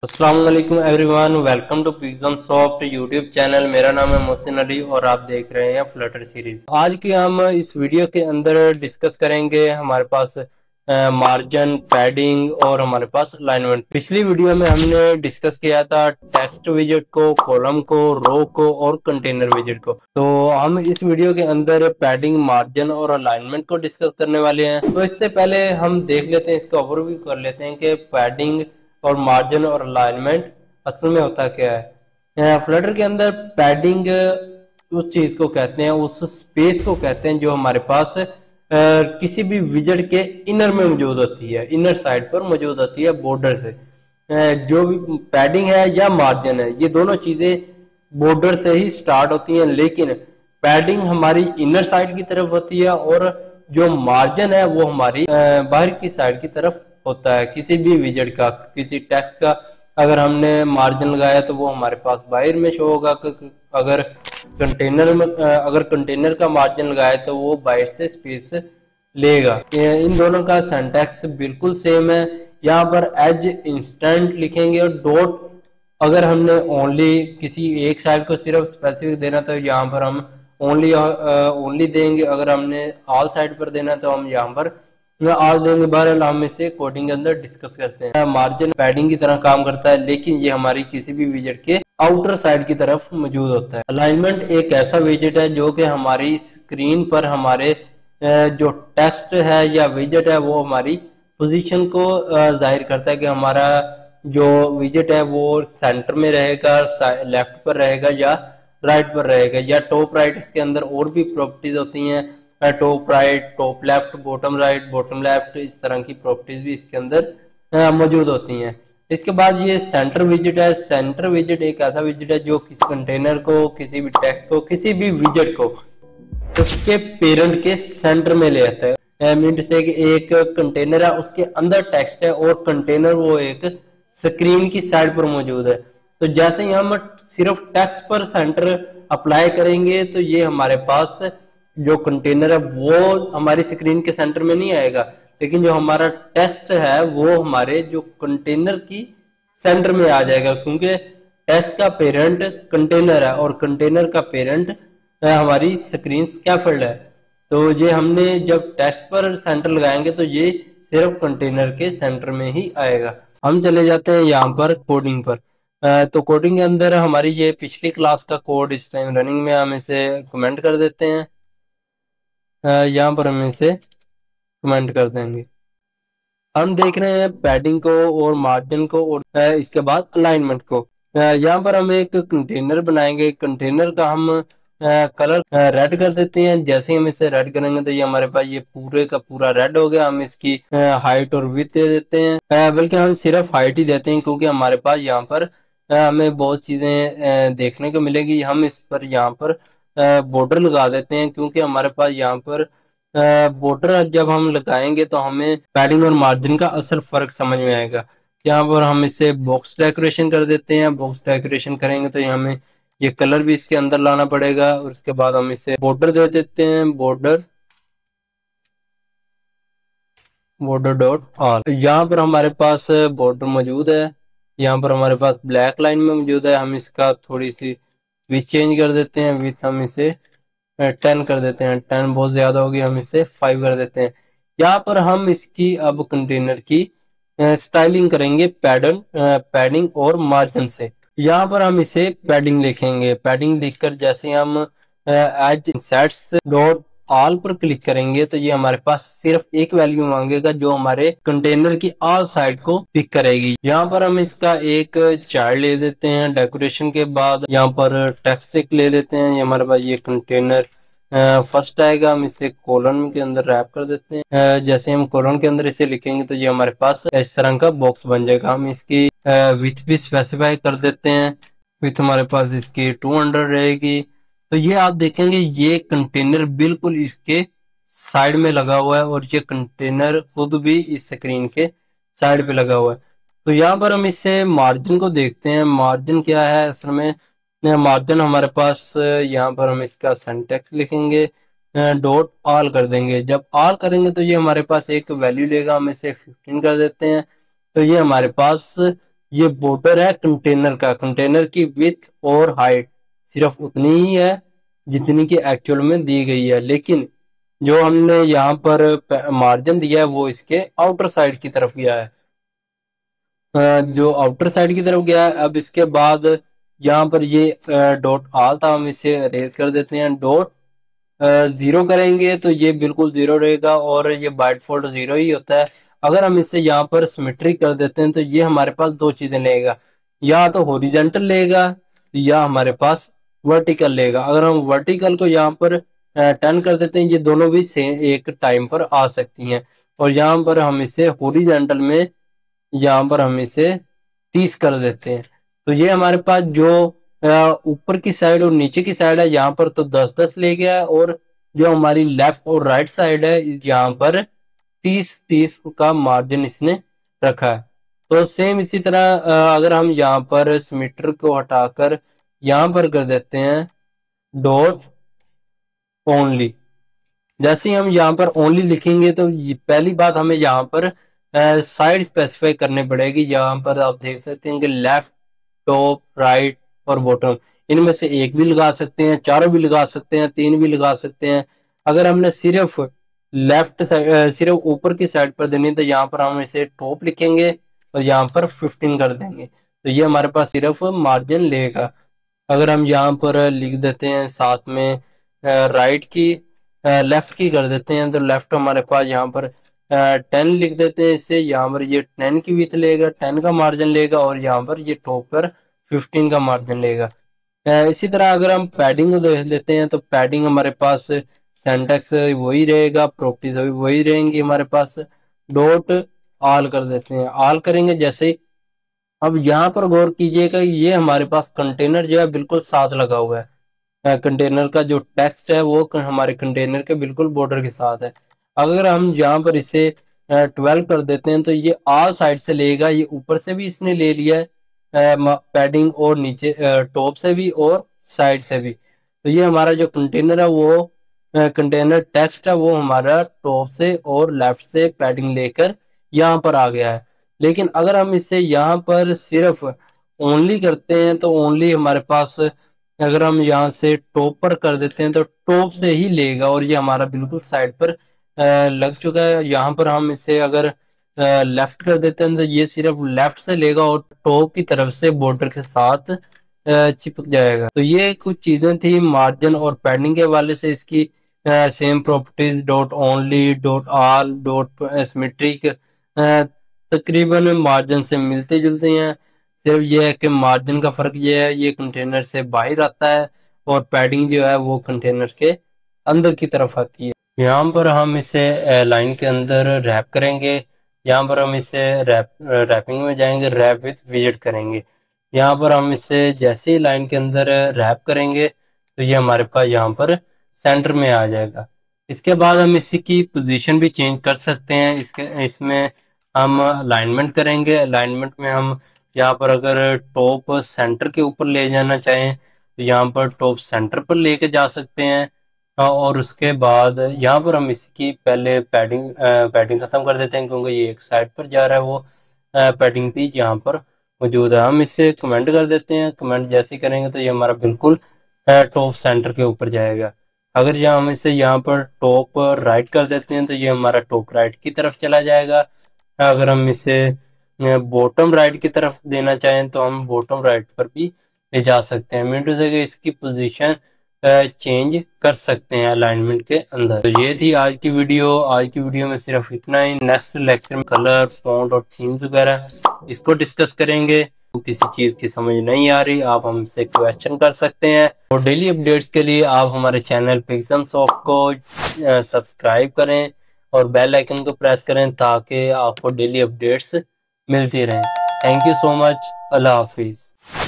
अस्सलाम वालेकुम everyone, welcome to Pizam soft YouTube channel. मेरा नाम है मोहसिन अली और आप देख रहे हैं फ्लटर सीरीज। आज की हम इस वीडियो के अंदर डिस्कस करेंगे हमारे पास मार्जिन, पैडिंग और हमारे पास अलाइनमेंट। पिछली वीडियो में हमने डिस्कस किया था टेक्स्ट विजेट को, कॉलम को, रो को और कंटेनर विजेट को। तो हम इस वीडियो के अंदर पैडिंग, मार्जिन और अलाइनमेंट को डिस्कस करने वाले हैं। तो इससे पहले हम देख लेते हैं, इसका ओवरव्यू कर लेते हैं कि पैडिंग और मार्जिन और अलाइनमेंट असल में होता क्या है। फ्लटर के अंदर पैडिंग उस चीज को कहते हैं, उस स्पेस को कहते हैं जो हमारे पास किसी भी विजेट के इनर में मौजूद होती है, इनर साइड पर मौजूद होती है बॉर्डर से। जो भी पैडिंग है या मार्जिन है, ये दोनों चीजें बॉर्डर से ही स्टार्ट होती हैं, लेकिन पैडिंग हमारी इनर साइड की तरफ होती है और जो मार्जिन है वो हमारी बाहर की साइड की तरफ होता है। किसी भी विजेट का, किसी टेक्स्ट का अगर हमने मार्जिन लगाया तो वो हमारे पास बाहर में शो होगा। अगर कंटेनर का मार्जिन लगाया तो वो बाहर से स्पेस लेगा। इन दोनों का सिंटैक्स बिल्कुल सेम है। यहाँ पर एज इंस्टेंट लिखेंगे और डॉट अगर हमने ओनली किसी एक साइड को सिर्फ स्पेसिफिक देना तो यहाँ पर हम ओनली देंगे। अगर हमने ऑल साइड पर देना तो हम यहाँ पर आज देंगे। बहरहाल हम इसे कोडिंग के अंदर डिस्कस करते हैं। मार्जिन पैडिंग की तरह काम करता है, लेकिन ये हमारी किसी भी विजेट के आउटर साइड की तरफ मौजूद होता है। अलाइनमेंट एक ऐसा विजेट है जो कि हमारी स्क्रीन पर हमारे जो टेक्स्ट है या विजेट है वो हमारी पोजीशन को जाहिर करता है कि हमारा जो विजेट है वो सेंटर में रहेगा, लेफ्ट पर रहेगा या राइट पर रहेगा, या टॉप राइट। इसके अंदर और भी प्रॉपर्टीज होती हैं, top right, top left, bottom right, bottom left, इस तरह की प्रॉपर्टीज भी इसके अंदर मौजूद होती हैं। इसके बाद ये सेंटर विजेट है। सेंटर विजेट एक ऐसा विजेट है जो किसी कंटेनर को, किसी भी टेक्स्ट को, किसी भी विजेट को उसके पेरेंट के सेंटर में ले आता है। मीन से कि एक कंटेनर है, उसके अंदर टेक्स्ट है और कंटेनर वो एक स्क्रीन की साइड पर मौजूद है। तो जैसे ही हम सिर्फ टेक्स्ट पर सेंटर अप्लाई करेंगे तो ये हमारे पास जो कंटेनर है वो हमारी स्क्रीन के सेंटर में नहीं आएगा, लेकिन जो हमारा टेक्स्ट है वो हमारे जो कंटेनर की सेंटर में आ जाएगा, क्योंकि टेक्स्ट का पेरेंट कंटेनर है और कंटेनर का पेरेंट हमारी स्क्रीन स्कैफोल्ड है। तो ये हमने जब टेक्स्ट पर सेंटर लगाएंगे तो ये सिर्फ कंटेनर के सेंटर में ही आएगा। हम चले जाते हैं यहाँ पर कोडिंग पर। तो कोडिंग के अंदर हमारी ये पिछली क्लास का कोड इस टाइम रनिंग में, हम इसे कमेंट कर देते हैं। यहाँ पर हम इसे कमेंट कर देंगे। हम देख रहे हैं पैडिंग को और मार्जिन को और इसके बाद अलाइनमेंट को। यहाँ पर हम एक कंटेनर बनाएंगे। कंटेनर का हम कलर रेड कर देते हैं। जैसे ही हम इसे रेड करेंगे तो ये हमारे पास ये पूरे का पूरा रेड हो गया। हम इसकी हाइट और विड्थ दे देते हैं, बल्कि हम सिर्फ हाइट ही देते हैं क्योंकि हमारे पास यहाँ पर हमें बहुत चीजें देखने को मिलेगी। हम इस पर यहाँ पर बॉर्डर लगा देते हैं, क्योंकि हमारे पास यहाँ पर बॉर्डर जब हम लगाएंगे तो हमें पैडिंग और मार्जिन का असल फर्क समझ में आएगा। यहाँ पर हम इसे बॉक्स डेकोरेशन कर देते हैं। बॉक्स डेकोरेशन करेंगे तो हमें ये कलर भी इसके अंदर लाना पड़ेगा और उसके बाद हम इसे बॉर्डर दे देते हैं, बॉर्डर डॉट ऑल। यहाँ पर हमारे पास बॉर्डर मौजूद है। यहाँ पर हमारे पास ब्लैक लाइन में मौजूद है। हम इसका थोड़ी सी विथ चेंज कर देते हैं। विथ हम इसे 10 कर देते हैं। 10 बहुत ज्यादा होगी, हम इसे 5 कर देते हैं। यहाँ पर हम इसकी अब कंटेनर की स्टाइलिंग करेंगे पैडिंग और मार्जिन से। यहाँ पर हम इसे पैडिंग लिखेंगे। पैडिंग लिखकर जैसे हम एज सेट्स डॉट ऑल पर क्लिक करेंगे तो ये हमारे पास सिर्फ एक वैल्यू मांगेगा जो हमारे कंटेनर की ऑल साइड को पिक करेगी। यहाँ पर हम इसका एक चार्ट ले देते हैं। डेकोरेशन के बाद यहाँ पर टेक्स्ट ले लेते हैं। ये हमारे पास ये कंटेनर फर्स्ट आएगा। हम इसे कॉलन के अंदर रैप कर देते हैं। जैसे हम कॉलन के अंदर इसे लिखेंगे तो ये हमारे पास इस तरह का बॉक्स बन जाएगा। हम इसकी विथ भी स्पेसिफाई कर देते हैं। विथ हमारे पास इसकी 200 रहेगी। तो ये आप देखेंगे ये कंटेनर बिल्कुल इसके साइड में लगा हुआ है और ये कंटेनर खुद भी इस स्क्रीन के साइड पे लगा हुआ है। तो यहाँ पर हम इससे मार्जिन को देखते हैं। मार्जिन क्या है असल में? मार्जिन हमारे पास यहाँ पर हम इसका सिंटैक्स लिखेंगे, डॉट ऑल कर देंगे। जब ऑल करेंगे तो ये हमारे पास एक वैल्यू लेगा। हम इसे 15 कर देते हैं। तो ये हमारे पास ये बॉर्डर है कंटेनर का, कंटेनर की विड्थ और हाइट सिर्फ उतनी ही है जितनी की एक्चुअल में दी गई है, लेकिन जो हमने यहाँ पर मार्जिन दिया है वो इसके आउटर साइड की तरफ गया है। जो आउटर साइड की तरफ गया है। अब इसके बाद यहाँ पर ये डॉट आल था, हम इसे अरेज कर देते हैं। डॉट जीरो करेंगे तो ये बिल्कुल जीरो रहेगा और ये बाय डिफॉल्ट जीरो ही होता है। अगर हम इसे यहाँ पर सिमेट्रिक कर देते हैं तो ये हमारे पास दो चीजें लेगा, या तो हॉरिजॉन्टल लेगा या हमारे पास वर्टिकल लेगा। अगर हम वर्टिकल को यहाँ पर 10 कर देते हैं, ये दोनों भी सेम एक टाइम पर आ सकती हैं। और यहाँ पर हम इसे हॉरिजॉन्टल में यहाँ पर हम इसे 30 कर देते हैं। तो ये हमारे पास जो ऊपर की साइड और नीचे की साइड है यहाँ पर तो 10-10 ले गया है, और जो हमारी लेफ्ट और राइट साइड है यहाँ पर 30-30 का मार्जिन इसने रखा है। तो सेम इसी तरह अगर हम यहाँ पर सिमेट्री को हटाकर यहाँ पर कर देते हैं डॉट ओनली। जैसे ही हम यहाँ पर ओनली लिखेंगे तो पहली बात हमें यहाँ पर साइड स्पेसिफाई करनी पड़ेगी। यहाँ पर आप देख सकते हैं कि लेफ्ट, टॉप, राइट और बॉटम, इनमें से एक भी लगा सकते हैं, चारों भी लगा सकते हैं, तीन भी लगा सकते हैं। अगर हमने सिर्फ लेफ्ट साइड सिर्फ ऊपर की साइड पर देनी तो यहाँ पर हम इसे टॉप लिखेंगे और यहाँ पर 15 कर देंगे, तो ये हमारे पास सिर्फ मार्जिन लेगा। अगर हम यहाँ पर लिख देते हैं साथ में राइट की लेफ्ट की कर देते हैं तो लेफ्ट हमारे पास यहाँ पर 10 लिख देते हैं इससे, यहाँ पर ये 10 की विड्थ लेगा, 10 का मार्जिन लेगा और यहाँ पर ये टॉप पर 15 का मार्जिन लेगा। इसी तरह अगर हम पैडिंग को देख लेते हैं तो पैडिंग हमारे पास सिंटैक्स वही रहेगा, प्रॉपर्टीज वही रहेंगी हमारे पास। डॉट ऑल कर देते हैं, ऑल करेंगे जैसे। अब यहाँ पर गौर कीजिएगा, ये हमारे पास कंटेनर जो है बिल्कुल साथ लगा हुआ है। कंटेनर का जो टेक्स्ट है वो हमारे कंटेनर के बिल्कुल बॉर्डर के साथ है। अगर हम यहाँ पर इसे 12 कर देते हैं तो ये ऑल साइड से लेगा, ये ऊपर से भी इसने ले लिया है पैडिंग, और नीचे टॉप से भी और साइड से भी। तो ये हमारा जो कंटेनर है वो कंटेनर टेक्स्ट है वो हमारा टॉप से और लेफ्ट से पैडिंग लेकर यहाँ पर आ गया है। लेकिन अगर हम इसे यहाँ पर सिर्फ ओनली करते हैं तो ओनली हमारे पास, अगर हम यहाँ से टॉप पर कर देते हैं तो टॉप से ही लेगा और ये हमारा बिल्कुल साइड पर लग चुका है। यहाँ पर हम इसे अगर लेफ्ट कर देते हैं तो ये सिर्फ लेफ्ट से लेगा और टॉप की तरफ से बॉर्डर के साथ चिपक जाएगा। तो ये कुछ चीजें थी मार्जिन और पैडिंग के हवाले से। इसकी same properties dot only, dot all, dot symmetric तकरीबन मार्जिन से मिलते जुलते हैं। सिर्फ ये है कि मार्जिन का फर्क ये है, ये कंटेनर से बाहर आता है और पैडिंग जो है वो कंटेनर के अंदर की तरफ आती है। यहाँ पर हम इसे लाइन के अंदर रैप करेंगे। यहाँ पर हम इसे रैपिंग में जाएंगे, रैप विथ विजेट करेंगे। यहाँ पर हम इसे जैसे ही लाइन के अंदर रैप करेंगे तो ये हमारे पास यहाँ पर सेंटर में आ जाएगा। इसके बाद हम इसी की पोजीशन भी चेंज कर सकते हैं। इसमें हम अलाइनमेंट करेंगे। अलाइनमेंट में हम यहाँ पर अगर टॉप सेंटर के ऊपर ले जाना चाहें तो यहाँ पर टॉप सेंटर पर लेके जा सकते हैं। और उसके बाद यहाँ पर हम इसकी पहले पैडिंग ख़त्म कर देते हैं क्योंकि ये एक साइड पर जा रहा है, वो पैडिंग भी यहाँ पर मौजूद है। हम इसे कमेंट कर देते हैं। कमेंट जैसे करेंगे तो ये हमारा बिल्कुल टॉप सेंटर के ऊपर जाएगा। अगर यहाँ हम इसे यहाँ पर टॉप राइट कर देते हैं तो ये हमारा टॉप राइट की तरफ चला जाएगा। अगर हम इसे बॉटम राइट की तरफ देना चाहें तो हम बॉटम राइट पर भी ले जा सकते हैं। मीन टू से इसकी पोजीशन चेंज कर सकते हैं अलाइनमेंट के अंदर। तो ये थी आज की वीडियो। आज की वीडियो में सिर्फ इतना ही। नेक्स्ट लेक्चर में कलर, फॉन्ट और थीम्स वगैरह इसको डिस्कस करेंगे। तो किसी चीज़ की समझ नहीं आ रही आप हमसे क्वेश्चन कर सकते हैं। और डेली अपडेट्स के लिए आप हमारे चैनल पिक्सम सॉफ्ट को सब्सक्राइब करें और बेल आइकन को प्रेस करें ताकि आपको डेली अपडेट्स मिलती रहें। Thank you so much. अल्लाह हाफिज़।